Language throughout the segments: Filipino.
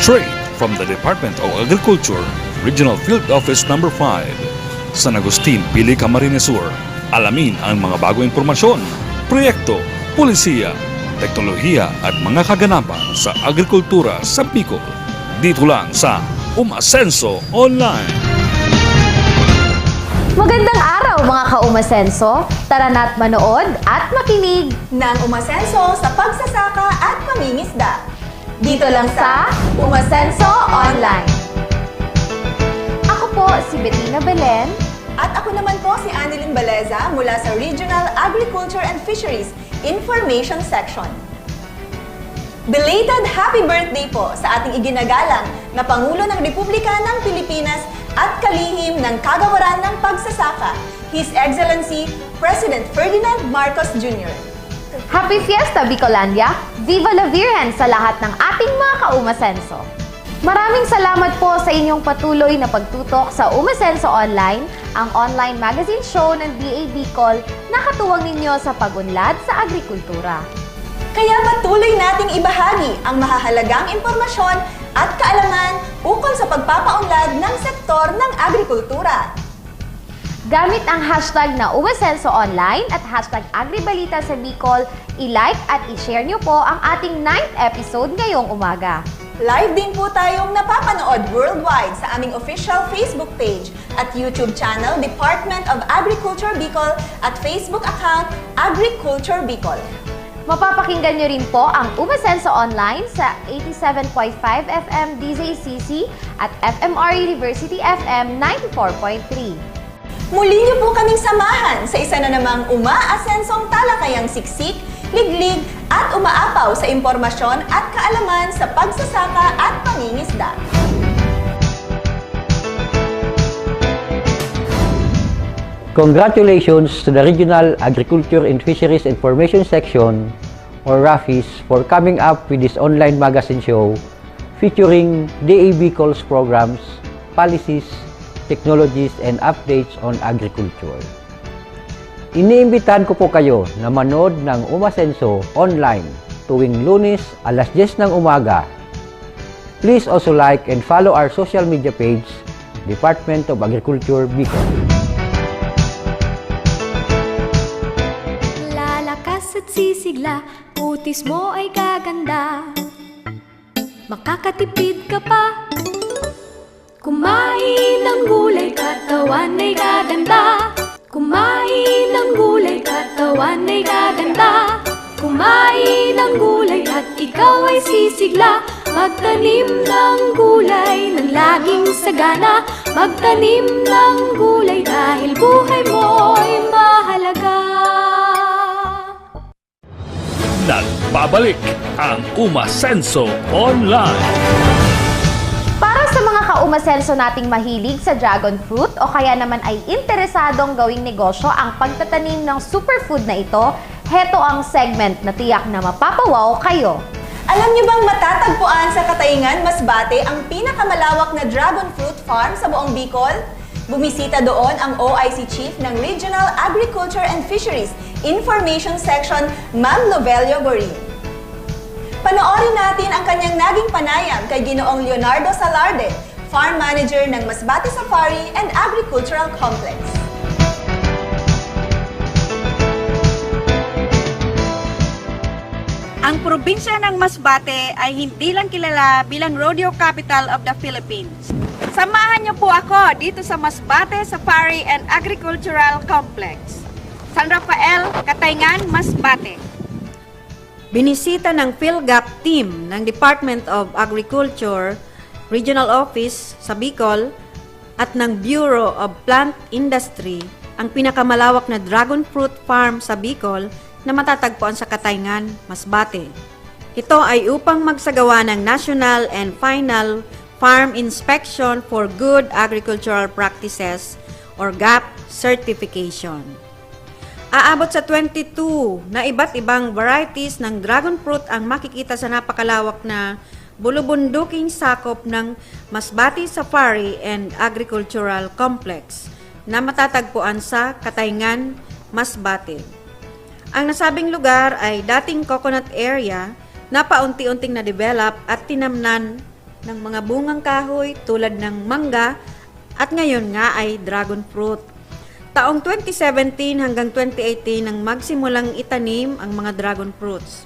Straight from the Department of Agriculture, Regional Field Office No. 5, San Agustin, Pili, Camarines Sur. Alamin ang mga bagong impormasyon, proyekto, pulisiya, teknolohiya at mga kaganapan sa agrikultura sa Bicol. Dito lang sa Umasenso Online. Magandang araw mga ka-Umasenso! Tara na't manood at makinig ng Umasenso sa pagsasaka at pangingisda. dito lang sa Umasenso Online. Ako po si Bettina Belen. At ako naman po si Annelyn Baleza mula sa Regional Agriculture and Fisheries Information Section. Belated happy birthday po sa ating iginagalang na Pangulo ng Republika ng Pilipinas at kalihim ng Kagawaran ng Pagsasaka, His Excellency President Ferdinand Marcos Jr. Happy Fiesta Bicolandia! Viva la Virgen sa lahat ng ating mga ka-Umasenso! Maraming salamat po sa inyong patuloy na pagtutok sa Umasenso Online, ang online magazine show ng DA Bicol na katuwang ninyo sa pagunlad sa agrikultura. Kaya patuloy nating ibahagi ang mahahalagang impormasyon at kaalaman ukol sa pagpapaunlad ng sektor ng agrikultura. Gamit ang hashtag na Umasenso Online at hashtag Agribalita sa Bicol, i-like at i-share nyo po ang ating 9th episode ngayong umaga. Live din po tayong napapanood worldwide sa aming official Facebook page at YouTube channel Department of Agriculture Bicol at Facebook account Agriculture Bicol. Mapapakinggan nyo rin po ang Umasenso Online sa 87.5 FM DZCC at FMR University FM 94.3. Muli niyo po kaming samahan sa isa na namang umaasensong talakayang siksik, liglig at umaapaw sa impormasyon at kaalaman sa pagsasaka at pangingisda. Congratulations to the Regional Agriculture and Fisheries Information Section, or RAFIS, for coming up with this online magazine show featuring DA Bicol's programs, policies, technologies, and updates on agriculture. Iniimbitahan ko po kayo na manood ng Umasenso Online tuwing Lunes alas 10 ng umaga. Please also like and follow our social media page, Department of Agriculture Bicol. Lalakas at sisigla, utis mo ay gaganda. Makakatipid ka pa. Kumain ng gulay, katawan ay gaganda. Kumain ng gulay, katawan ay gaganda. Kumain ng gulay at ikaw ay sisigla. Magtanim ng gulay ng laging sagana. Magtanim ng gulay dahil buhay mo'y mahalaga. Nagbabalik ang Umasenso Online. Para sa mga ka-Umasenso nating mahilig sa dragon fruit o kaya naman ay interesadong gawing negosyo ang pagtatanim ng superfood na ito, heto ang segment na tiyak na mapapawaw kayo. Alam niyo bang matatagpuan sa Katayngan, Masbate ang pinakamalawak na dragon fruit farm sa buong Bicol? Bumisita doon ang OIC Chief ng Regional Agriculture and Fisheries Information Section, Ma'am Novelio Gorin. Panoorin natin ang kanyang naging panayam kay Ginoong Leonardo Salarde, Farm Manager ng Masbate Safari and Agricultural Complex. Ang probinsya ng Masbate ay hindi lang kilala bilang rodeo capital of the Philippines. Samahan niyo po ako dito sa Masbate Safari and Agricultural Complex, San Rafael, Katayngan, Masbate. Binisita ng PhilGAP team ng Department of Agriculture, Regional Office sa Bicol at ng Bureau of Plant Industry ang pinakamalawak na dragon fruit farm sa Bicol na matatagpuan sa Katayngan, Masbate. Ito ay upang magsagawa ng National and Final Farm Inspection for Good Agricultural Practices or GAP certification. Aabot sa 22 na iba't ibang varieties ng dragon fruit ang makikita sa napakalawak na bulubunduking sakop ng Masbate Safari and Agricultural Complex na matatagpuan sa Katayngan, Masbate. Ang nasabing lugar ay dating coconut area na paunti-unting na-develop at tinamnan ng mga bungang kahoy tulad ng mangga at ngayon nga ay dragon fruit. Taong 2017 hanggang 2018 nang magsimulang itanim ang mga dragon fruits.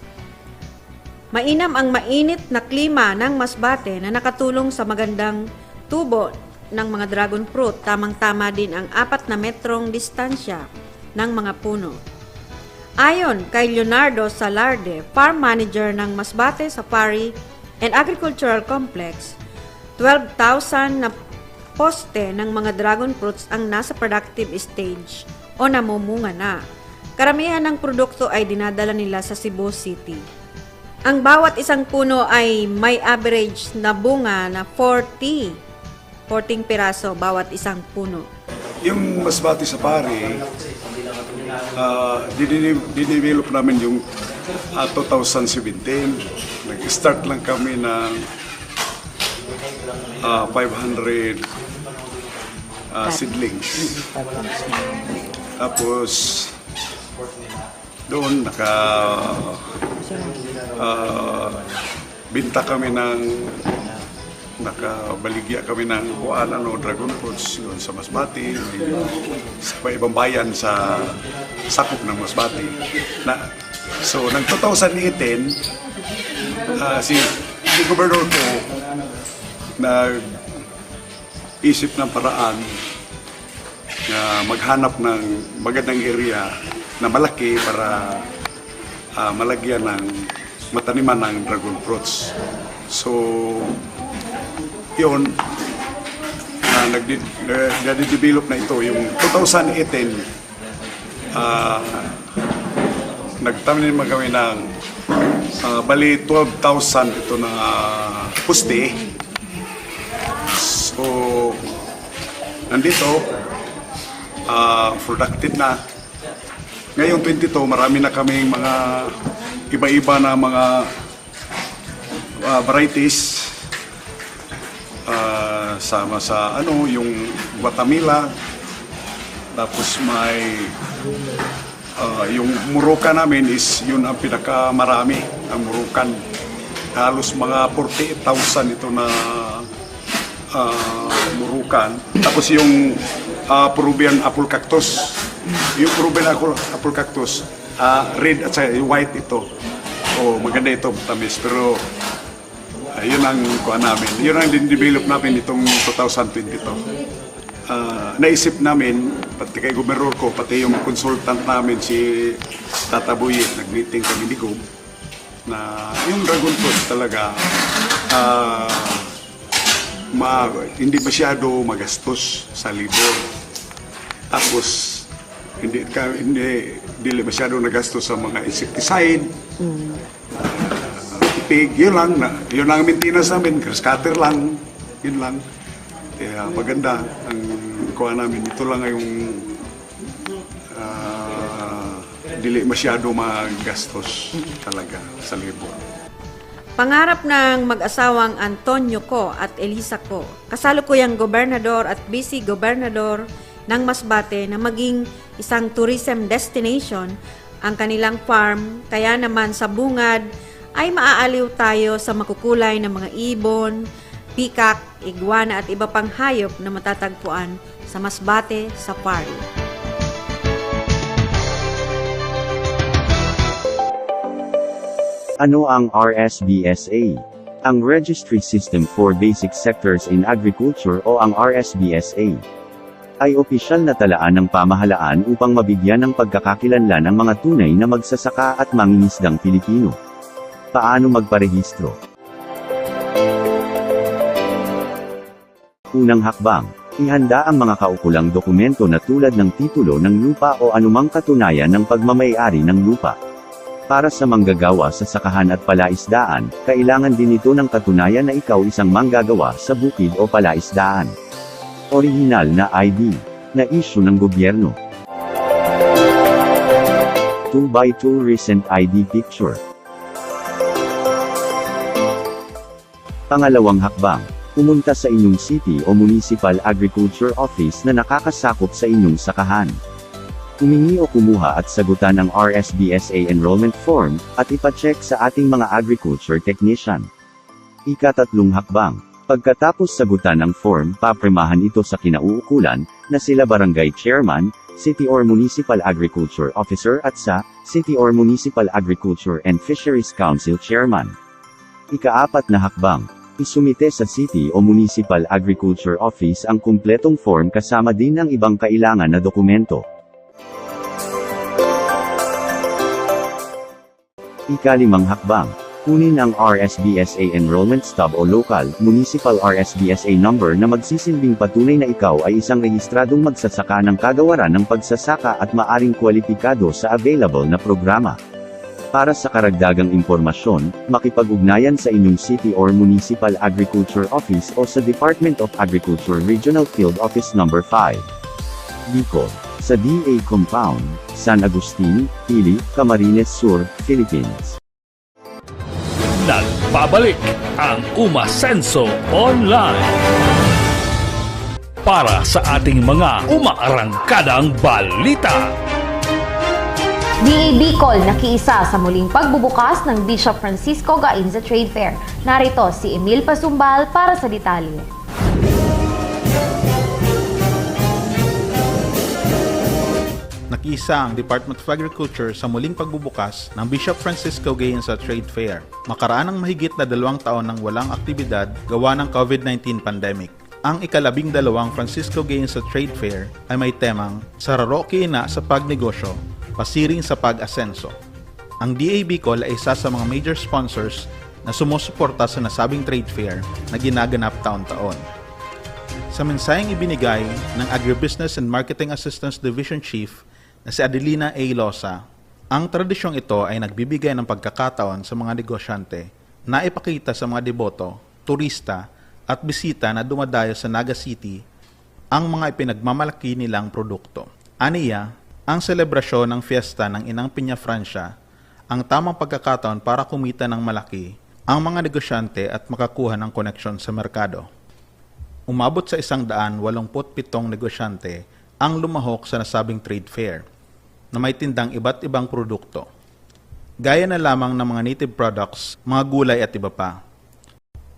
Mainam ang mainit na klima ng Masbate na nakatulong sa magandang tubo ng mga dragon fruit. Tamang-tama din ang 4 na metrong distansya ng mga puno. Ayon kay Leonardo Salarde, Farm Manager ng Masbate Safari and Agricultural Complex, 12,000 na poste ng mga dragon fruits ang nasa productive stage o namumunga na. Karamihan ng produkto ay dinadala nila sa Cebu City. Ang bawat isang puno ay may average na bunga na 14 piraso bawat isang puno. Yung Masbate Safari, dinevelop namin yung 2017. Nag-start lang kami ng 500 seedlings. Tapos doon binta kami nakabaligya kami ng kuanan o dragon fruits yun sa Masbate, sa ibang bayan sa sakop ng Masbate. So, ng 2018, si Gobernador ko nag-isip ng paraan na maghanap ng magandang area na malaki para malagyan ng mataniman ng dragon fruits. So, yun, nag-develop na ito. Yung 2018, nagtanim kami ng bali 12,000 ito na puste. So, nandito, productive na. Ngayong 22, marami na kaming mga iba-iba na mga varieties. Sama sa yung Guatemala, tapos may yung Murukan namin is yun ang pinakamarami, ang Murukan. Halos mga 48,000 ito na Murukan. Tapos yung Peruvian apple cactus, yung Peruvian apple cactus, red at white ito. Maganda ito, tamis, pero yun ang kuha namin. Yun ang din-develop namin itong 2022. Naisip namin, pati kay Gobernador ko, pati yung consultant namin, si Tata Boy, nag-meeting kami ni Gob, na yung dragon fruit talaga, hindi masyado magastos sa libor. Tapos, hindi masyado nagastos sa mga insecticide, pig, yun lang ang maintenance namin, grass cutter lang, yun lang. Kaya maganda ang kuha namin. Ito lang yung dili masyado magastos talaga sa libor. Pangarap ng mag-asawang Antonio Ko at Elisa Ko, kasalukuyang gobernador at vice gobernador ng Masbate na maging isang tourism destination ang kanilang farm, kaya naman sa bungad ay maaaliw tayo sa makukulay ng mga ibon, pikak, iguana at iba pang hayop na matatagpuan sa Masbate Safari. Ano ang RSBSA? Ang Registry System for Basic Sectors in Agriculture o ang RSBSA ay opisyal na talaan ng pamahalaan upang mabigyan ng pagkakakilanlan ang mga tunay na magsasaka at mangingisdang Pilipino. Paano magparehistro? Unang hakbang, ihanda ang mga kaukulang dokumento na tulad ng titulo ng lupa o anumang katunayan ng pagmamay-ari ng lupa. Para sa manggagawa sa sakahan at palaisdaan, kailangan din ito ng katunayan na ikaw isang manggagawa sa bukid o palaisdaan. Orihinal na ID, na issue ng gobyerno. 2x2 recent ID picture. Pangalawang hakbang, pumunta sa inyong city o municipal agriculture office na nakakasakop sa inyong sakahan. Humingi o kumuha at sagutan ang RSBSA enrollment form, at ipacheck sa ating mga agriculture technician. Ika-3 hakbang. Pagkatapos sagutan ang form, papremahan ito sa kinauukulan, na sila Barangay Chairman, City or Municipal Agriculture Officer at sa City or Municipal Agriculture and Fisheries Council Chairman. Ika-4 na hakbang. Isumite sa City o Municipal Agriculture Office ang kumpletong form kasama din ang ibang kailangan na dokumento. Ika-5 hakbang. Kunin ang RSBSA enrollment stub o local, municipal RSBSA number na magsisilbing patunay na ikaw ay isang rehistradong magsasaka ng kagawaran ng pagsasaka at maaring kwalipikado sa available na programa. Para sa karagdagang impormasyon, makipag-ugnayan sa inyong City or Municipal Agriculture Office o sa Department of Agriculture Regional Field Office No. 5. Bicol, sa DA Compound, San Agustin, Pili, Camarines Sur, Philippines. Nagbabalik ang Umasenso Online para sa ating mga umaarangkadang balita. DA Bicol nakiisa sa muling pagbubukas ng Bishop Francisco Gainza Trade Fair. Narito si Emil Pasumbal para sa detalye. Nakiisa ang Department of Agriculture sa muling pagbubukas ng Bishop Francisco Gainza Trade Fair. Makaraan ng mahigit na 2 taon ng walang aktibidad gawa ng COVID-19 pandemic. Ang ika-12 Francisco Gainza Trade Fair ay may temang Sararoke na sa pagnegosyo, pasiring sa pag-asenso. Ang DA Bicol ay isa sa mga major sponsors na sumusuporta sa nasabing trade fair na ginaganap taon-taon. Sa mensaheng ibinigay ng Agribusiness and Marketing Assistance Division Chief na si Adelina A. Losa, ang tradisyong ito ay nagbibigay ng pagkakataon sa mga negosyante na ipakita sa mga deboto, turista at bisita na dumadayo sa Naga City ang mga ipinagmamalaki nilang produkto. Aniya, ang selebrasyon ng fiesta ng Inang Piña Francia ang tamang pagkakataon para kumita ng malaki ang mga negosyante at makakuha ng koneksyon sa merkado. Umabot sa 187 negosyante ang lumahok sa nasabing trade fair na may tindang iba't ibang produkto. Gaya na lamang ng mga native products, mga gulay at iba pa.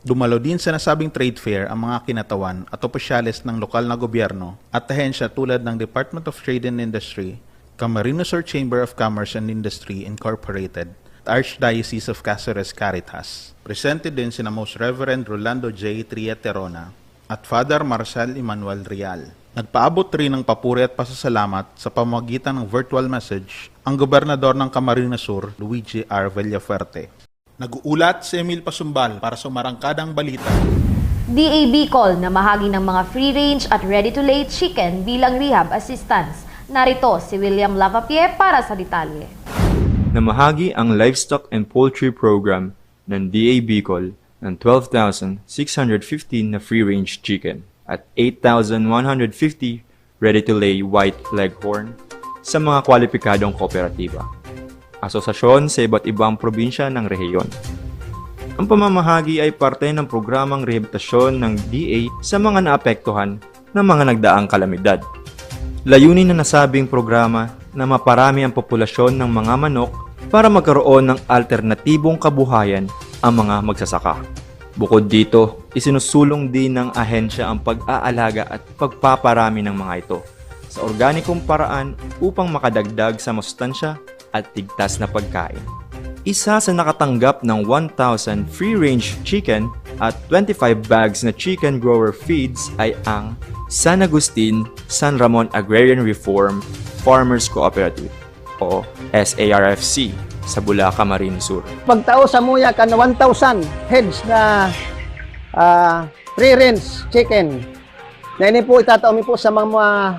Dumalo din sa nasabing trade fair ang mga kinatawan at opisyalis ng lokal na gobyerno at ahensya tulad ng Department of Trade and Industry, Camarines Sur Chamber of Commerce and Industry Incorporated, Archdiocese of Cáceres Caritas. Presente din sina Most Reverend Rolando J. Triaterona at Father Marcel Emmanuel Real. Nagpaabot rin ng papuri at pasasalamat sa pamamagitan ng virtual message ang Gobernador ng Camarines Sur, Luigi R. Villafuerte. Nag-uulat si Emil Pasumbal para sa Umarangkadang Balita. DA Bicol na mahagi ng mga free-range at ready-to-lay chicken bilang rehab assistance. Narito si William Lavapie para sa detalye. Namahagi ang Livestock and Poultry Program ng DA Bicol ng 12,615 na free-range chicken at 8,150 ready-to-lay white leghorn sa mga kwalipikadong kooperatiba, asosasyon sa iba't ibang probinsya ng rehiyon. Ang pamamahagi ay parte ng programang rehabilitasyon ng DA sa mga naapektuhan ng mga nagdaang kalamidad. Layunin na nasabing programa na maparami ang populasyon ng mga manok para magkaroon ng alternatibong kabuhayan ang mga magsasaka. Bukod dito, isinusulong din ng ahensya ang pag-aalaga at pagpaparami ng mga ito sa organikong paraan upang makadagdag sa masustansya at tigtas na pagkain. Isa sa nakatanggap ng 1,000 free-range chicken at 25 bags na chicken grower feeds ay ang San Agustin San Ramon Agrarian Reform Farmers Cooperative o SARFC sa Bulacan, Camarines Sur. Pagtao sa muya ka na 1,000 heads na free-range chicken. Na ini po itatao mi po sa mga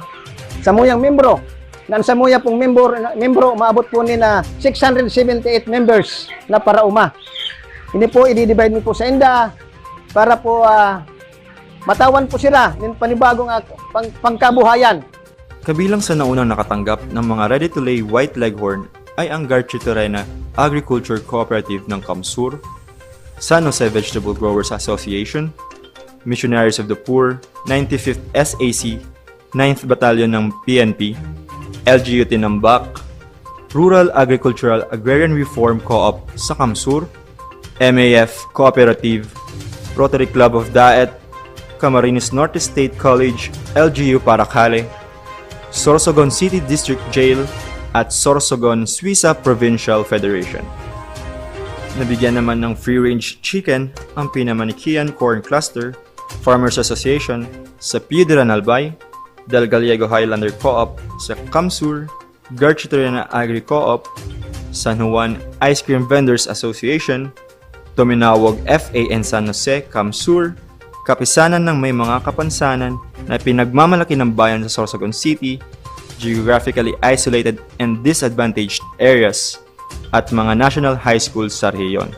sa muyang membro. Nan sa muya pong membro maabot po ni na 678 members na para uma. Ini po i-divide mi po sa inda para po matawan po sila ng panibagong pangkabuhayan. Kabilang sa naunang nakatanggap ng mga ready-to-lay white leghorn ay ang Garchitorena Agriculture Cooperative ng Camsur, San Jose Vegetable Growers Association, Missionaries of the Poor, 95th SAC, 9th Battalion ng PNP, LGU Tinambak, Rural Agricultural Agrarian Reform Co-op sa Camsur, MAF Cooperative, Rotary Club of Daet, Camarines Norte State College, LGU Paracale, Sorsogon City District Jail, at Sorsogon Suiza Provincial Federation. Nabigyan naman ng free-range chicken ang Pinamanikian Corn Cluster, Farmers Association sa Piedra Nalbay, Del Gallego Highlander Co-op sa Kamsur, Garchitorena Agri Co-op, San Juan Ice Cream Vendors Association, Tominawag FAN San Jose, Kamsur, kapisanan ng may mga kapansanan na pinagmamalaki ng bayan sa Sorsogon City, geographically isolated and disadvantaged areas, at mga national high schools sa rehiyon.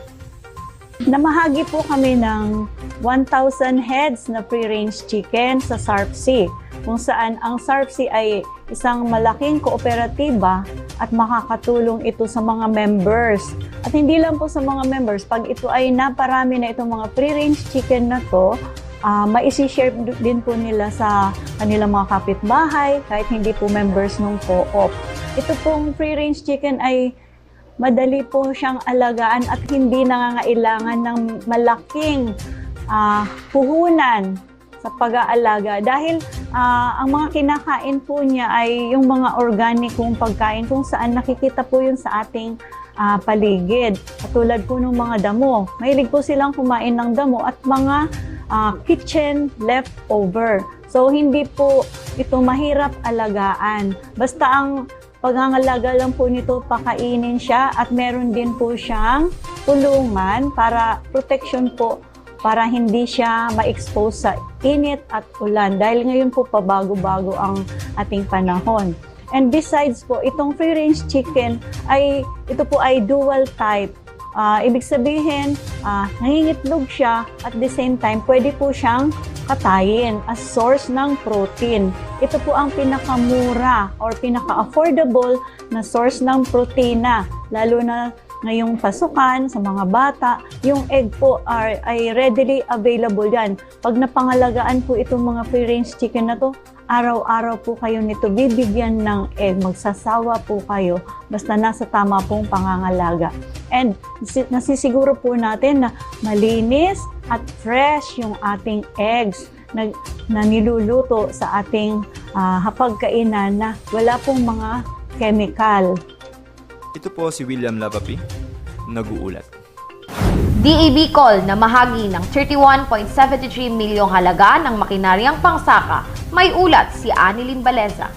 Namahagi po kami ng 1,000 heads na free-range chicken sa SARPC, kung saan ang SARPC ay isang malaking kooperatiba at makakatulong ito sa mga members. At hindi lang po sa mga members, pag ito ay naparami na itong mga free-range chicken na to, maisi-share din po nila sa kanilang mga kapitbahay kahit hindi po members ng co-op. Ito pong free-range chicken ay madali po siyang alagaan at hindi nangangailangan ng malaking puhunan sa pag-aalaga dahil ang mga kinakain po niya ay yung mga organikong pagkain kung saan nakikita po yun sa ating paligid. Katulad po ng mga damo. Mahilig po silang kumain ng damo at mga kitchen leftover. So hindi po ito mahirap alagaan. Basta ang pangangalaga lang po nito, pakainin siya at meron din po siyang tulungan para protection po para hindi siya ma-expose sa init at ulan dahil ngayon po pabago-bago ang ating panahon. And besides po, itong free-range chicken ay ito po ay dual type. Ibig sabihin, nangingitlog siya at the same time pwede po siyang katayin as source ng protein. Ito po ang pinakamura or pinaka-affordable na source ng protina, lalo na ngayong pasukan sa mga bata. Yung egg po ay readily available yan. Pag napangalagaan po itong mga free-range chicken na to, araw-araw po kayo nito bibigyan ng egg. Magsasawa po kayo basta nasa tama pong pangangalaga. And nasisiguro po natin na malinis at fresh yung ating eggs na niluluto sa ating hapagkainan na wala pong mga chemical. Ito po si William Labapi, nag-uulat. DA Bicol na mahagi ng 31.73 milyong halaga ng makinaryang pangsaka. May ulat si Anilyn Baleza.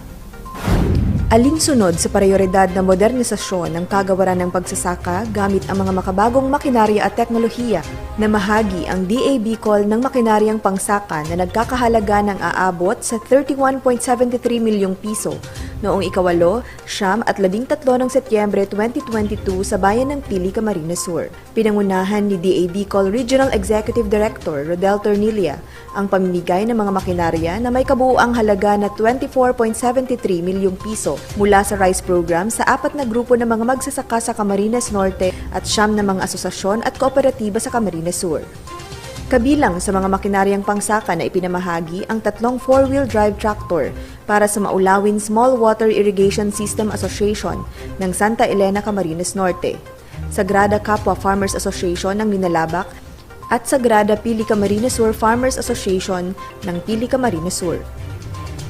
Alinsunod sa prioridad na modernisasyon ng kagawaran ng pagsasaka gamit ang mga makabagong makinarya at teknolohiya, na mahagi ang DA Bicol ng makinaryang pangsaka na nagkakahalaga ng aabot sa 31.73 milyong piso noong 8, 9 at 13 ng Setyembre 2022 sa bayan ng Pili, Camarines Sur. Pinangunahan ni DA Bicol Regional Executive Director Rodel Tornilla ang pamimigay ng mga makinarya na may kabuuang halaga na 24.73 milyong piso mula sa RICE program sa 4 na grupo ng mga magsasaka sa Camarines Norte at 9 na mga asosasyon at kooperatiba sa Camarines Sur. Kabilang sa mga makinaryang pangsaka na ipinamahagi ang 3 4-wheel drive tractor para sa Maulawin Small Water Irrigation System Association ng Santa Elena, Camarines Norte, Sagrada Kapwa Farmers Association ng Minalabak at Sagrada Pili Camarines Sur Farmers Association ng Pili Camarines Sur.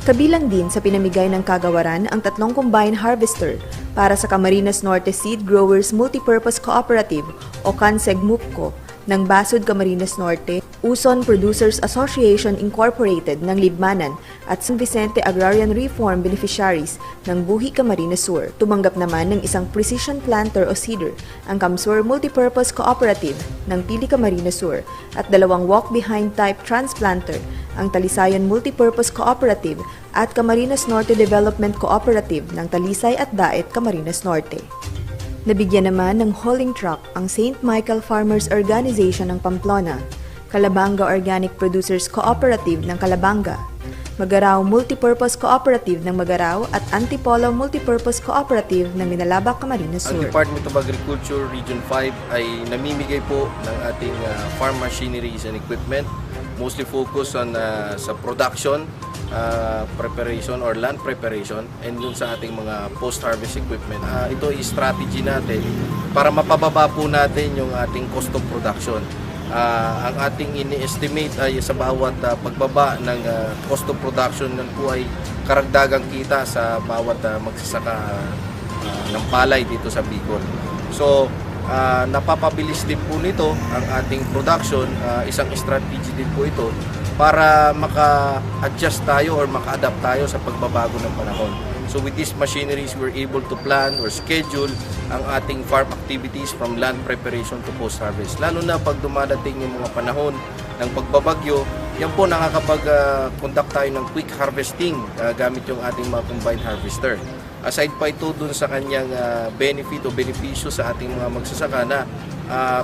Kabilang din sa pinamigay ng kagawaran ang 3 combine harvester para sa Camarines Norte Seed Growers Multipurpose Cooperative o CANSEG-MUPCO ng Basud, Camarines Norte, Uson Producers Association Incorporated ng Libmanan at San Vicente Agrarian Reform Beneficiaries ng Buhi, Camarines Sur. Tumanggap naman ng isang precision planter o seeder ang Kamsur Multipurpose Cooperative ng Pili, Camarines Sur at 2 walk-behind type transplanter ang Talisayan Multipurpose Cooperative at Camarines Norte Development Cooperative ng Talisay at Daet, Camarines Norte. Nabigyan naman ng hauling truck ang St. Michael Farmers Organization ng Pamplona, Calabanga Organic Producers Cooperative ng Calabanga, Magarao Multipurpose Cooperative ng Magarao at Antipolo Multipurpose Cooperative ng Minalabak, Camarines Sur. Ang Department of Agriculture Region 5 ay namimigay po ng ating farm machineries and equipment, mostly focus on sa production, preparation or land preparation, and dun sa ating mga post-harvest equipment. Ito ay strategy natin para mapababa po natin yung ating cost of production. Ang ating ini-estimate ay sa bawat pagbaba ng cost of production nun po ay karagdagang kita sa bawat magsasaka ng palay dito sa Bicol. So, napapabilis din po nito ang ating production, isang strategy din po ito para maka-adjust tayo or maka-adapt tayo sa pagbabago ng panahon. So with these machineries, we're able to plan or schedule ang ating farm activities from land preparation to post-harvest. Lalo na pag dumadating yung mga panahon ng pagbabagyo, yan po nakakapag-conduct tayo ng quick harvesting gamit yung ating mga combined harvester. Aside pa ito dun sa kanyang benefit o benepisyo sa ating mga magsasaka na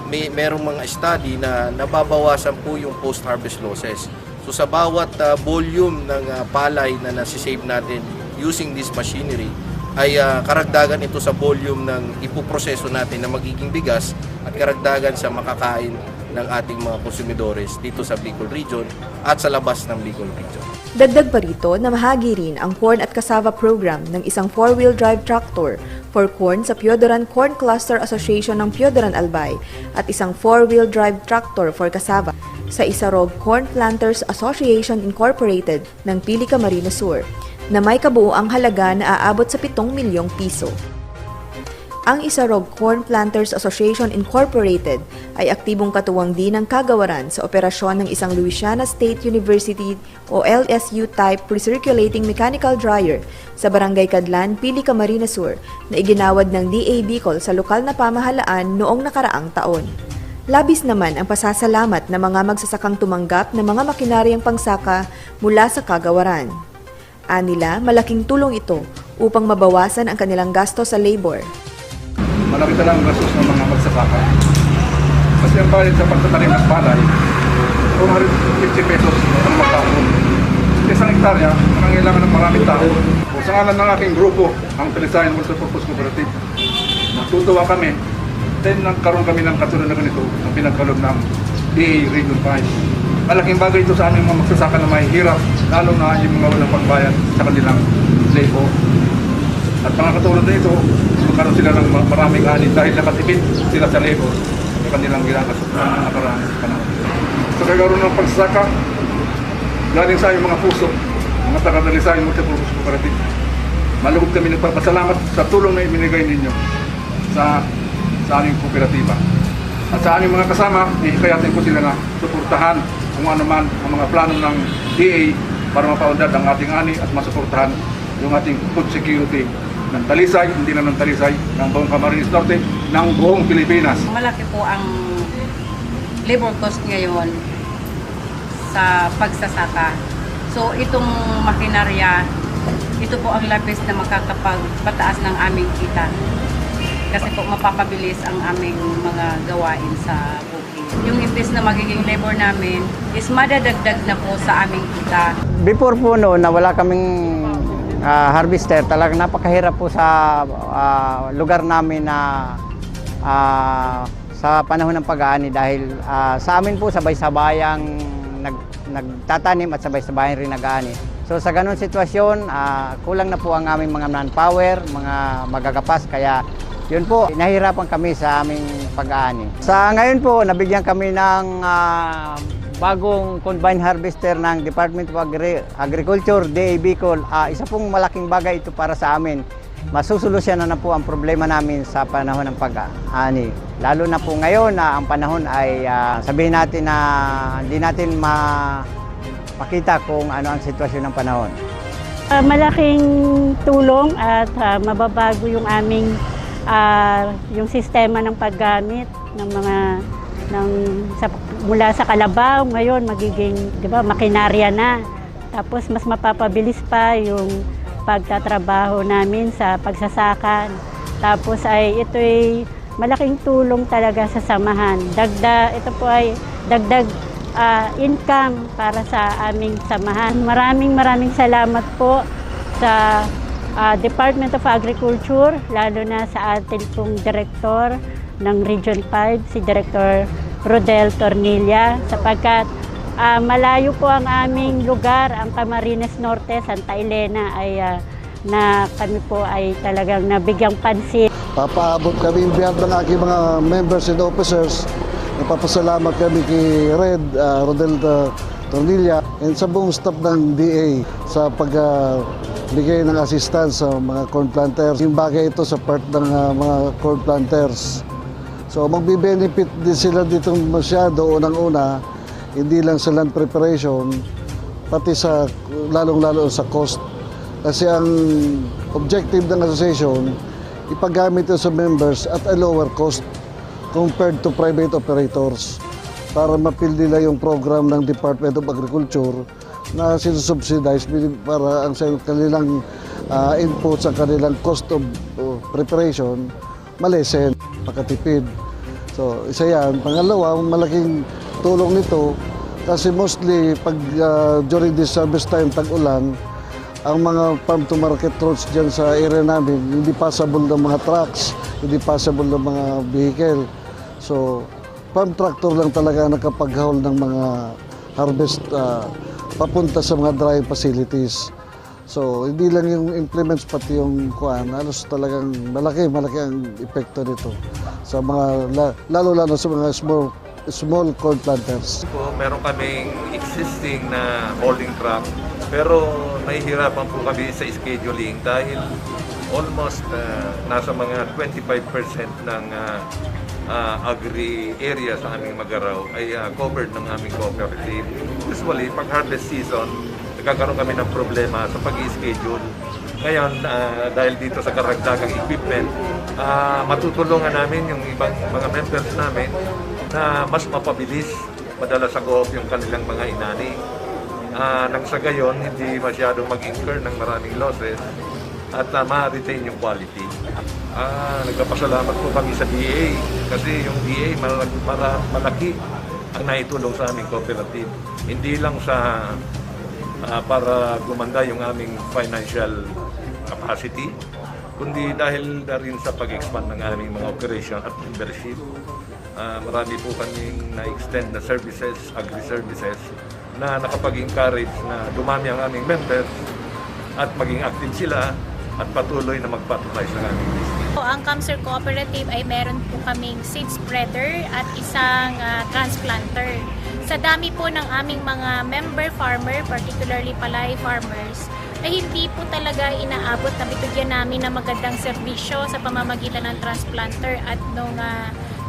merong mga study na nababawasan po yung post-harvest losses. So sa bawat volume ng palay na nasisave natin using this machinery, ay karagdagan ito sa volume ng ipoproseso natin na magiging bigas at karagdagan sa makakain ng ating mga konsumidores dito sa Bicol Region at sa labas ng Bicol Region. Dagdag pa rito na mahagi rin ang corn at cassava program ng isang 4-wheel drive tractor for corn sa Piodoran Corn Cluster Association ng Piodoran Albay at isang 4-wheel drive tractor for cassava sa Isarog Corn Planters Association Incorporated ng Pili, Camarines Sur na may kabuuang halaga na aabot sa 7 milyong piso. Ang Isarog Corn Planters Association Incorporated ay aktibong katuwang din ng kagawaran sa operasyon ng isang Louisiana State University o LSU type recirculating mechanical dryer sa Barangay Cadlan, Pili, Camarines Sur na iginawad ng DA Bicol sa lokal na pamahalaan noong nakaraang taon. Labis naman ang pasasalamat ng mga magsasakang tumanggap ng mga makinaryang pangsaka mula sa kagawaran. Anila, malaking tulong ito upang mabawasan ang kanilang gasto sa labor. Malaki talaga ang gastos ng mga magsasaka. Kasi ang bayad sa pagtatanim ng palay, 450 pesos ang magkakon. Isang hektarya, nangangailangan ng maraming tao. Sa ngalan ng aking grupo, ang Talisayan Multipurpose Cooperative, natutuwa kami. Then nagkaroon kami ng katulad na ganito, ang pinagkaloob ng DA Region 5. Malaking bagay ito sa aming mga magsasaka na mahihirap, lalo na yung mga walang pagbayad sa kanilang labor. At mga katulad na ito, magkaroon sila ng maraming ani dahil nakatipid sila sa labor sa kanilang ginagawa sa nakaraang panahon. Sa kagaroon ng pagsasaka, galing sa aming mga puso, mga taga-Talisayan Multipurpose Cooperative, malugod kami nagpapasalamat sa tulong na ibinigay ninyo sa aming kooperatiba. At sa aming mga kasama, ihikayatin ko sila na suportahan kung ano man ang mga plano ng DA para mapaundad ang ating ani at masuportahan yung ating food security ng Talisay, hindi lang ng Talisay, ng buong Camarines Norte, ng buong Pilipinas. Malaki po ang labor cost ngayon sa pagsasaka. So itong makinarya, ito po ang labis na makakapagpataas ng aming kita. Kasi po mapapabilis ang aming mga gawain sa bukid. Yung imbes na magiging labor namin is madadagdag na po sa aming kita. Before po noon na wala kaming harvester, talagang napakahirap po sa lugar namin na sa panahon ng pag-aani dahil sa amin po sabay-sabayang nagtatanim at sabay-sabayang rin nag-aani. So sa ganun sitwasyon, kulang na po ang aming mga manpower, mga magagapas, kaya yun po, nahihirapan kami sa aming pag-aani. Sa ngayon po, nabigyan kami ng bagong combine harvester ng Department of Agriculture, DA Bicol. Isa pong malaking bagay ito para sa amin. Masusolusyonan na po ang problema namin sa panahon ng pag-aani. Lalo na po ngayon na ang panahon ay sabihin natin na hindi natin makita kung ano ang sitwasyon ng panahon. Malaking tulong at mababago yung aming yung sistema ng paggamit ng mga mula sa kalabaw ngayon magiging, 'di ba, makinarya na. Tapos mas mapapabilis pa yung pagtatrabaho namin sa pagsasaka. Tapos ay ito'y malaking tulong talaga sa samahan. Ito po ay dagdag income para sa aming samahan. Maraming salamat po sa Department of Agriculture, lalo na sa ating pong Director ng Region 5, si Director Rodel Tornilla, sapagkat malayo po ang aming lugar, ang Camarines Norte, Santa Elena, ay na kami po ay talagang nabigyang pansin. Papaabot kami biyad ng aking mga members and officers Napapasalamat kami kay Red, Rodel Tornilla, and sa buong staff ng DA sa pagbigay ng assistance sa mga corn planters. Yung bagay ito sa part ng mga corn planters. So magbe-benefit din sila dito masyado unang-una, hindi lang sa land preparation, pati sa lalong-lalo sa cost. Kasi ang objective ng association, ipagamit ito sa members at a lower cost compared to private operators para mapil nila yung program ng Department of Agriculture na sinusubsidize para ang sa kanilang inputs, ang kanilang cost of preparation, malesen, makatipid. So, isa yan. Pangalawa, malaking tulong nito kasi mostly pag during this harvest time, tag-ulan, ang mga farm to market roads dyan sa area namin, hindi passable ng mga trucks, hindi passable ng mga vehicle. So, farm tractor lang talaga nakapag-haul ng mga harvest papunta sa mga drying facilities. So, hindi lang yung implements, pati yung kuan, halos talagang malaki ang epekto nito sa mga, lalo-lalo sa mga small corn planters. Meron kaming existing na holding crop, pero nahihirapan po kami sa scheduling dahil almost nasa mga 25% ng agri area sa aming Magaraw ay covered ng aming cooperative. Usually, pag harvest season, nagkakaroon kami ng problema sa pag-i-schedule. Ngayon, dahil dito sa karagdagang equipment, matutulungan namin yung ibang mga members namin na mas mapabilis, madala sa co-op yung kanilang mga inani. Nang sa gayon, hindi masyadong mag-incur ng maraming losses at ma-retain yung quality. Nagpapasalamat po kami sa DA kasi yung DA malaki ang naitulong sa aming cooperative. Hindi lang sa para gumanda yung aming financial capacity, kundi dahil na rin sa pag-expand ng aming mga operation at membership. Marami po kaming na-extend na services, agri-services, na nakapag-encourage na dumami ang aming members at maging active sila at patuloy na magpatuloy sa aming business. Ang Kamsur Cooperative ay meron po kaming seed spreader at isang transplanter. Sa dami po ng aming mga member farmer, particularly palay farmers, ay hindi po talaga inaabot na bibigyan namin ng magandang serbisyo sa pamamagitan ng transplanter at ng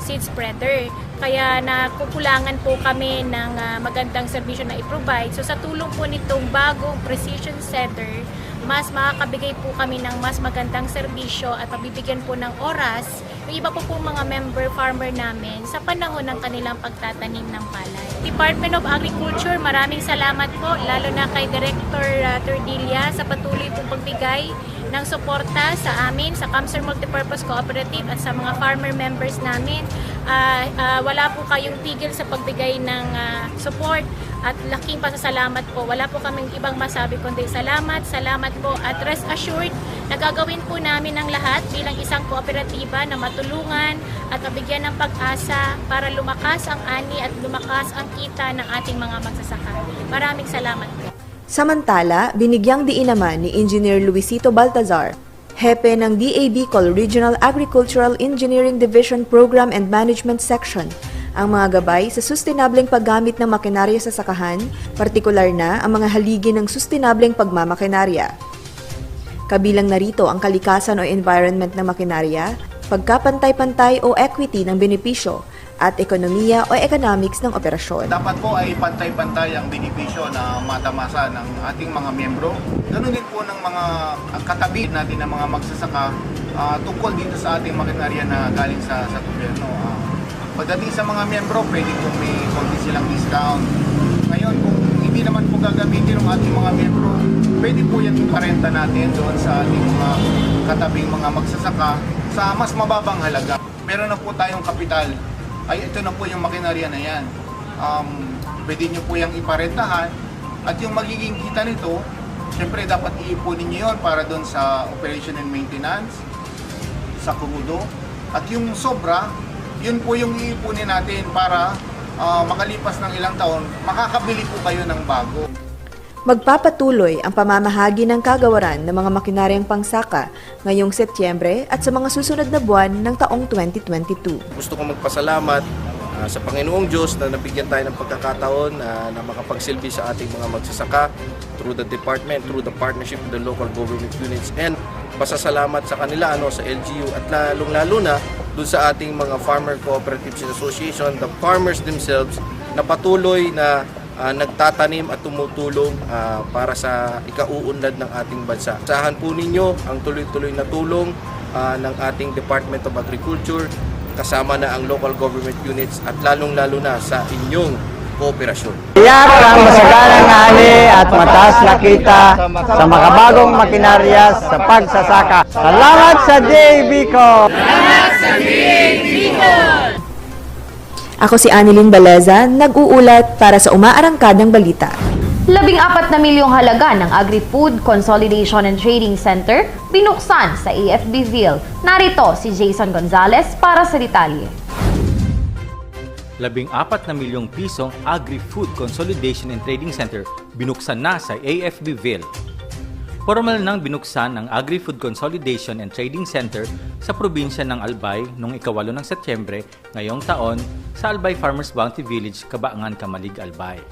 seed spreader. Kaya nakukulangan po kami ng magandang serbisyo na i-provide. So sa tulong po nitong bagong precision seeder, mas makakabigay po kami ng mas magandang serbisyo at mabibigyan po ng oras yung iba po pong mga member farmer namin sa panahon ng kanilang pagtatanim ng palay. Department of Agriculture, maraming salamat po lalo na kay Director Tordilla sa patuloy pong pagbigay ng suporta sa amin, sa Kamsur Multipurpose Cooperative at sa mga farmer members namin. Wala po kayong tigil sa pagbigay ng support at laking pasasalamat po. Wala po kaming ibang masabi kundi salamat po at rest assured na gagawin po namin ang lahat bilang isang kooperatiba na matulungan at mabigyan ng pag-asa para lumakas ang ani at lumakas ang kita ng ating mga magsasaka. Maraming salamat po. Samantala, binigyang diin naman ni Engineer Luisito Baltazar, hepe ng DA Bicol Regional Agricultural Engineering Division Program and Management Section, ang mga gabay sa sustainableng paggamit ng makinarya sa sakahan, partikular na ang mga haligi ng sustainableng pagmamakinarya. Kabilang narito ang kalikasan o environment ng makinarya, pagkapantay-pantay o equity ng benepisyo, at ekonomiya o economics ng operasyon. Dapat po ay pantay-pantay ang benepisyo na matamasa ng ating mga miyembro. Ganun din po ng mga katabi natin ng mga magsasaka tungkol dito sa ating makinarya na galing sa gobyerno. Pagdating sa mga miyembro, pwede kung may konti silang discount. Ngayon, kung hindi naman po gagamitin ng ating mga miyembro, pwede po yan iparenta natin doon sa ating mga katabing mga magsasaka sa mas mababang halaga. Meron na po tayong kapital. Ay ito na po yung makinarya na yan. Pwede nyo po yung iparentahan at yung magiging kita nito, syempre dapat iipunin nyo yun para doon sa operation and maintenance, sa krudo. At yung sobra, yun po yung iipunin natin para makalipas ng ilang taon, makakabili po kayo ng bago. Magpapatuloy ang pamamahagi ng kagawaran ng mga makinaryang pangsaka ngayong Setyembre at sa mga susunod na buwan ng taong 2022. Gusto kong magpasalamat sa Panginoong Diyos na nabigyan tayo ng pagkakataon na makapagsilbi sa ating mga magsasaka through the department, through the partnership with the local government units, and pasasalamat sa kanila sa LGU at lalong-lalo na dun sa ating mga Farmer Cooperatives Association, the farmers themselves na patuloy na nagtatanim at tumutulong para sa ikauunlad ng ating bansa. Asahan po ninyo ang tuloy-tuloy na tulong ng ating Department of Agriculture, kasama na ang local government units at lalong-lalo na sa inyong kooperasyon. Tiyak ang masaganang ani at mataas na kita sa makabagong makinarya sa pagsasaka. Salamat sa DA Bicol! Salamat sa DA Bicol! Ako si Annelyn Baleza, nag-uulat para sa umaarangkadang balita. 14 na milyong halaga ng Agri-Food Consolidation and Trading Center binuksan sa AFB-Ville. Narito si Jason Gonzalez para sa detalye. 14 na milyong pisong Agri-Food Consolidation and Trading Center binuksan na sa AFB-Ville. Formal nang binuksan ang Agri-Food Consolidation and Trading Center sa probinsya ng Albay noong 8 ng Setyembre ngayong taon sa Albay Farmers Bounty Village, Kabaangan, Kamalig, Albay.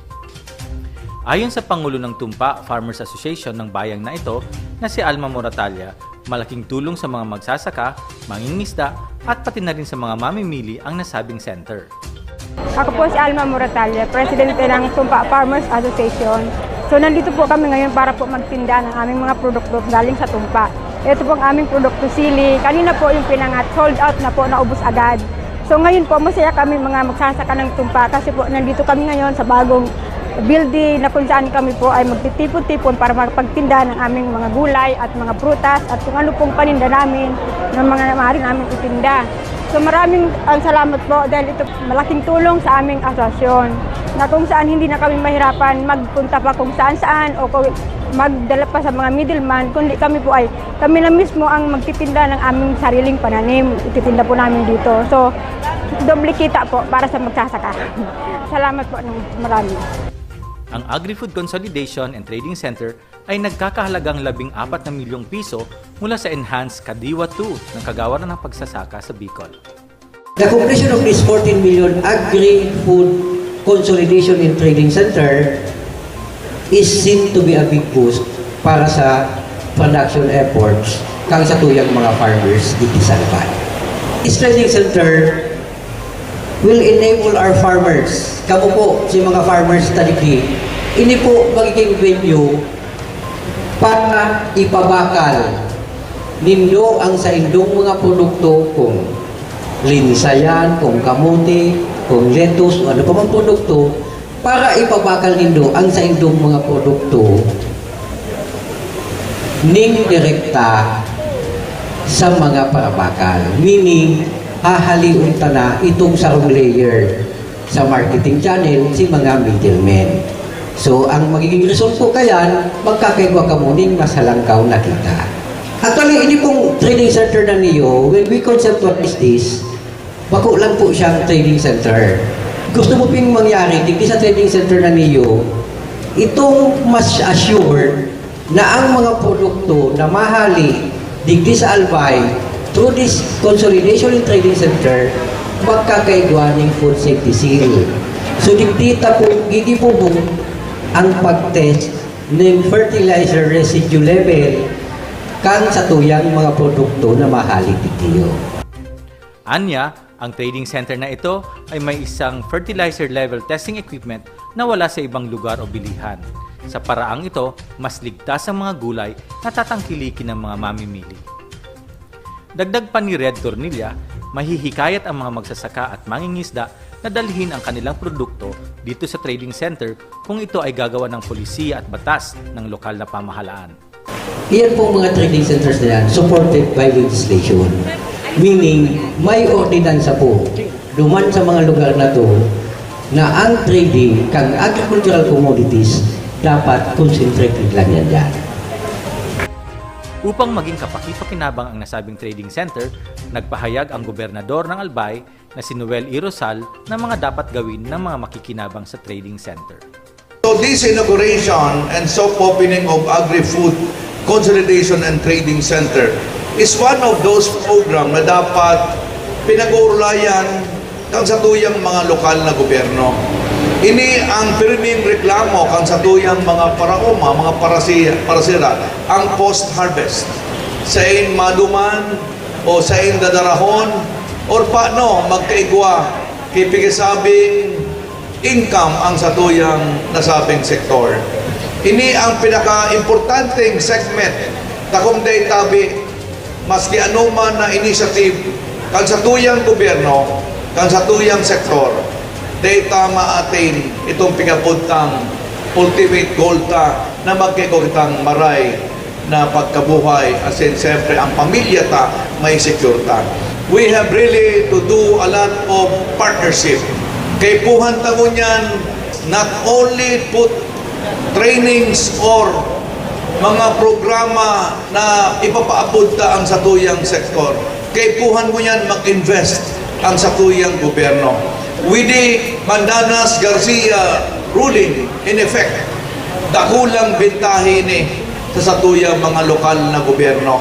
Ayon sa Pangulo ng Tumpa Farmers Association ng bayang na ito na si Alma Moratalla, malaking tulong sa mga magsasaka, mangingisda at pati na rin sa mga mamimili ang nasabing center. Ako po si Alma Moratalla, Presidente ng Tumpa Farmers Association. So nandito po kami ngayon para po magtinda ng aming mga produkto galing sa Tumpa. Ito po ang aming produkto sili. Kanina po yung pinangat, sold out na po, naubos agad. So ngayon po masaya kami mga magsasaka ng Tumpa kasi po nandito kami ngayon sa bagong building na kung saan kami po ay magtitipon-tipon para magpagtinda ng aming mga gulay at mga prutas at kung ano pong paninda namin ng mga maaari namin itinda. So maraming salamat po dahil ito malaking tulong sa aming asosasyon na kung saan hindi na kami mahirapan magpunta pa kung saan-saan o magdala pa sa mga middleman, kundi kami po ay kami na mismo ang magtitinda ng aming sariling pananim. Ititinda po namin dito. So doble kita po para sa magsasaka. Salamat po ng marami. Ang Agri-Food Consolidation and Trading Center ay nagkakahalagang 14 na milyong piso mula sa Enhanced Kadiwa 2 ng Kagawaran ng Pagsasaka sa Bicol. The completion of this 14 million Agri-Food Consolidation and Trading Center is seen to be a big boost para sa production efforts kang sa tuyang mga farmers dito sa Albay. This trading center will enable our farmers, kamo po si mga farmers taliki, ini po magiging venue para ipabakal nindo ang sa indong mga produkto kung linsa yan, kung kamote, kung lettuce, o ano pa mang produkto, para ipabakal nindo ang sa indong mga produkto ning direkta sa mga parabakal. Meaning, hahaliun ta na itong sarong layer sa marketing channel si mga middlemen. So, ang magiging result po kayan, magkakaigwa ka muning masalangkaw na kita. Actually, ini pong trading center na niyo, when we conceptualize this, bako lang po siyang trading center. Gusto mo ping mangyari, tigdi sa trading center na niyo, itong mas assured na ang mga produkto na mahali digdi sa Albay through this Consolidation and Trading Center, magkakaigwa ng food safety seal. So, digdita po, gigi po ang pag-test ng fertilizer residue level kan sa tuyang mga produkto na mahali digdiyo. Anya, ang trading center na ito ay may isang fertilizer level testing equipment na wala sa ibang lugar o bilihan. Sa paraang ito, mas ligtas ang mga gulay na tatangkilikin ng mga mamimili. Dagdag pa ni Red Tornilla, mahihikayat ang mga magsasaka at mangingisda na dalhin ang kanilang produkto dito sa trading center kung ito ay gagawa ng polisiya at batas ng lokal na pamahalaan. Iyan po mga trading centers na yan, supported by legislation. Meaning, may ordinansa po duman sa mga lugar na to na ang trading kang agricultural commodities dapat concentrated lang yan dyan. Upang maging kapaki-pakinabang ang nasabing trading center, nagpahayag ang gobernador ng Albay na si Noel E. Rosal na mga dapat gawin ng mga makikinabang sa trading center. So this inauguration and soft opening of Agri-Food Consolidation and Trading Center is one of those programs na dapat pinag-uulayan kang satuyang mga lokal na gobyerno. Ini ang pirming reklamo kang satuyang mga paraoma, mga parasira, ang post-harvest. Sa in maduman o sa in dadarahon or paano magkaigwa kipigisabing income ang satuyang nasabing sektor. Ini ang pinaka-importanteng segment takong day tabi maski anuman na initiative kan satuyang gobyerno, kan satuyang sektor, data ma-attain itong pingapuntang ultimate goal ta na magkikotang maray na pagkabuhay as in siyempre ang pamilya ta may secure ta. We have really to do a lot of partnership. Kay puhan ta ngunyan not only put trainings or mga programa na ipapaabot ta ang satuyang sektor. Kay puhan mo yan mag-invest ang satuyang gobyerno. With the Mandanas Garcia ruling, in effect, dakulang bintahin sa satuyang mga lokal na gobyerno.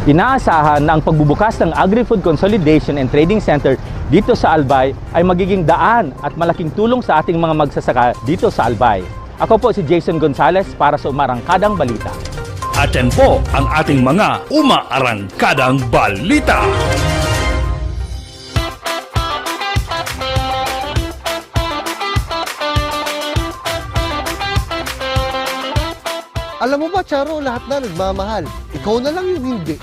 Inaasahan na ang pagbubukas ng Agri-Food Consolidation and Trading Center dito sa Albay ay magiging daan at malaking tulong sa ating mga magsasaka dito sa Albay. Ako po si Jason Gonzalez para sa Umarangkadang Balita. At yan po ang ating mga umaarangkadang balita. Alam mo ba, Charo, lahat na nagmamahal. Ikaw na lang yung hindi.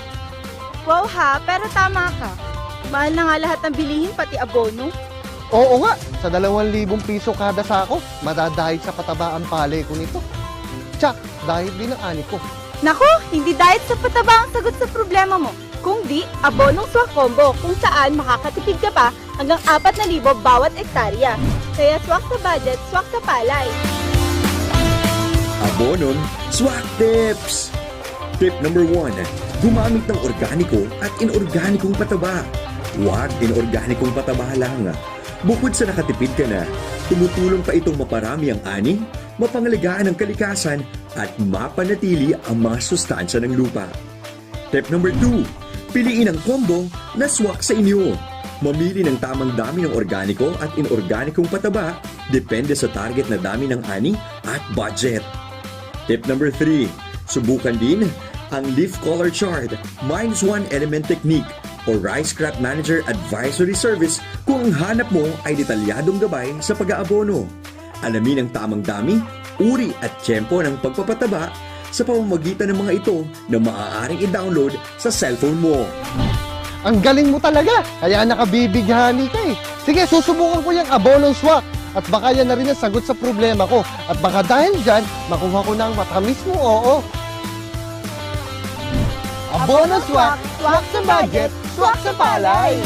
Wow ha, pero tama ka. Mahal na nga lahat ng bilihin, pati abono. Oo nga, sa 2,000 piso kada sako, madadahil sa pataba ang palay ko nito. Tsak, dahil din ang ani ko. Naku, hindi dahil sa pataba ang sagot sa problema mo. Kung di, abonong swak combo, kung saan makakatipid ka pa hanggang 4,000 bawat ektarya. Kaya swak sa budget, swak sa palay. Abonon, swak tips! Tip number 1, gumamit ng organiko at inorganikong pataba. Huwag inorganikong pataba lang. Bukod sa nakatipid ka na, tumutulong pa itong maparami ang ani, mapangalagaan ang kalikasan, at mapanatili ang mga sustansya ng lupa. Tip number 2, piliin ang combo na swak sa inyo. Mamili ng tamang dami ng organiko at inorganikong pataba, depende sa target na dami ng ani at budget. Tip number 3, subukan din ang leaf color chart, -1 element technique, o Rice Crop Manager Advisory Service kung ang hanap mo ay detalyadong gabay sa pag-aabono. Alamin ang tamang dami, uri at tiyempo ng pagpapataba sa pamamagitan ng mga ito na maaaring i-download sa cellphone mo. Ang galing mo talaga, kaya nakabibighani ka eh. Sige, susubukan ko yung abonong swak. At baka yan na rin ang sagot sa problema ko. At baka dahil dyan, makuha ko na ang matamis mo oo. Abono swak, swak sa budget, swak sa palay.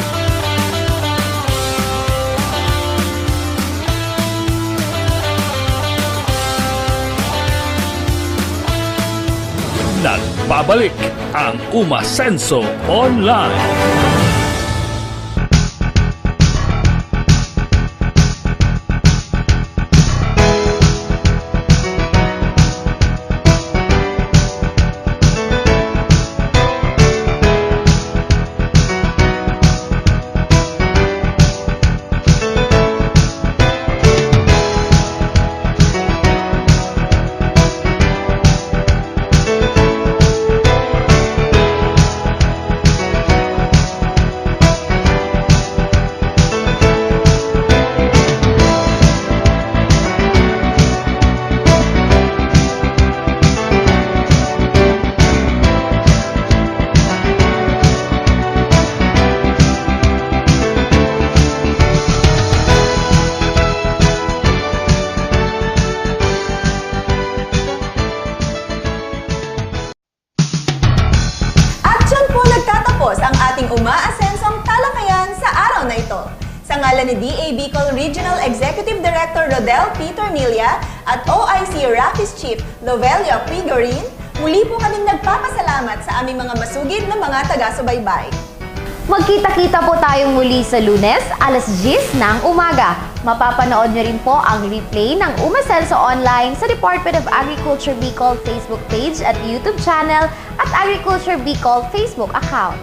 Nagbabalik ang Umasenso Online. ang ating umaasensong talakayan sa araw na ito. Sa ngalan ni DA Bicol Regional Executive Director Rodel P. Tornilla at OIC Rapis Chief Lovelio Pigorin, muli po kaming nagpapasalamat sa aming mga masugid na mga taga-subaybay. Magkita-kita po tayong muli sa Lunes, alas 10 ng umaga. Mapapanood niyo rin po ang replay ng Umasenso Online sa Department of Agriculture Bicol Facebook page at YouTube channel at Agriculture Bicol Facebook account.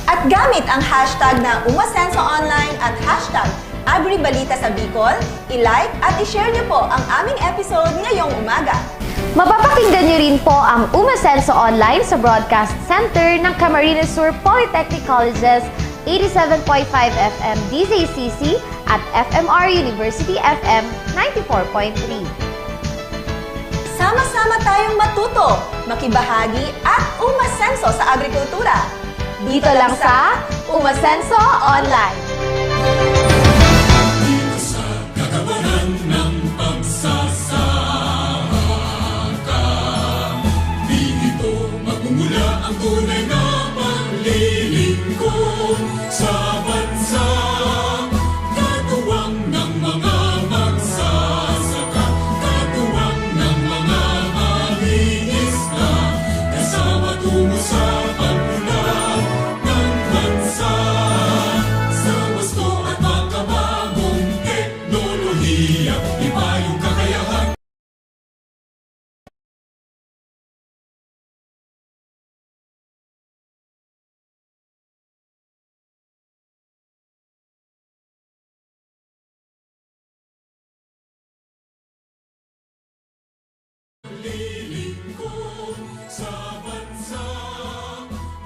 At gamit ang hashtag na Umasenso Online at hashtag Agri-balita sa Bicol, i-like at i-share niyo po ang aming episode ngayong umaga. Mapapakinggan niyo rin po ang Umasenso Online sa Broadcast Center ng Camarines Sur Polytechnic Colleges, 87.5 FM DZCC at FMR University FM 94.3. Sama-sama tayong matuto, makibahagi at umasenso sa agrikultura. Dito lang sa Umasenso Online. Kagawaran ng pagsasaka, dito magmumula ang tunay na paglilingkod sa bansa. Katuwang ng mga magsasaka, katuwang ng mga mangingisda, kasama tungo sa pagmulat ng bansa. Sa gusto at makabagong teknolohiya, iba yung kakayahan. Lilingkod sa bansa,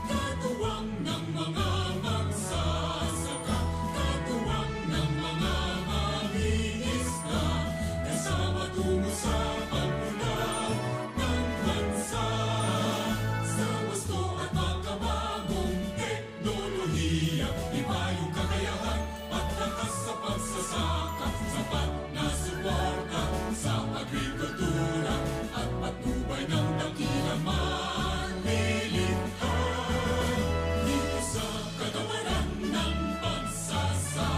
katuwang ng mga magsasaka, katuwang ng mga mangingisda, kasama tungo sa pagmulat ng bansa. Sa gusto at makabagong teknolohiya, iba yung kakayahan at lakas sa pagsasaka, sapat na suporta sa agrikultura at patnubay ng dakilang manlilihan. Dito sa kagawaran ng pagsasaka,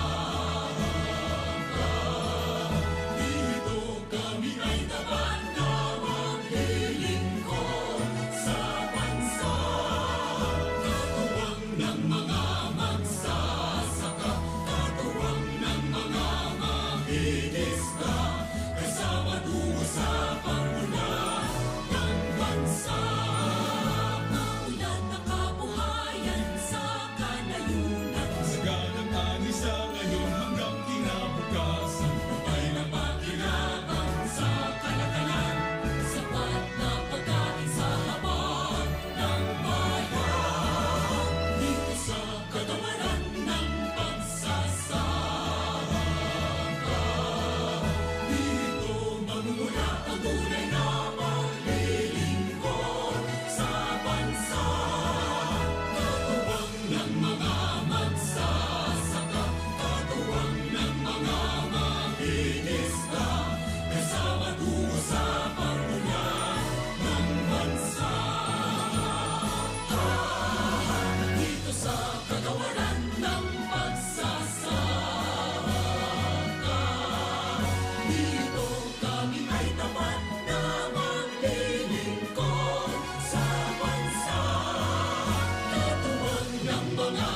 dito kami ay tapat na maglilingkod sa bansa. Katuwang ng mga magsasaka, katuwang ng mga mangingisda, kasama tungo sa pagmulat ng bansa. Naulan na kabuhayan sa kanayunan, saganang anisa ngayon hanggang kinabukasan. Patay na pakinabang sa kalakalan, sapat na pagkain sa hapag ng bayan. Dito sa kagawaran ng pagsasaka, dito magmumula ang tunay na paglilingkod sa bansa. Katuwang ng mga magsasaka, katuwang ng mga mangingisda, kasama tungo sa pagmulat ng bansa. Dito sa kagawaran ng pagsasaka, dito kami ay tapat na maglilingkod sa bansa. Katuwang ng mga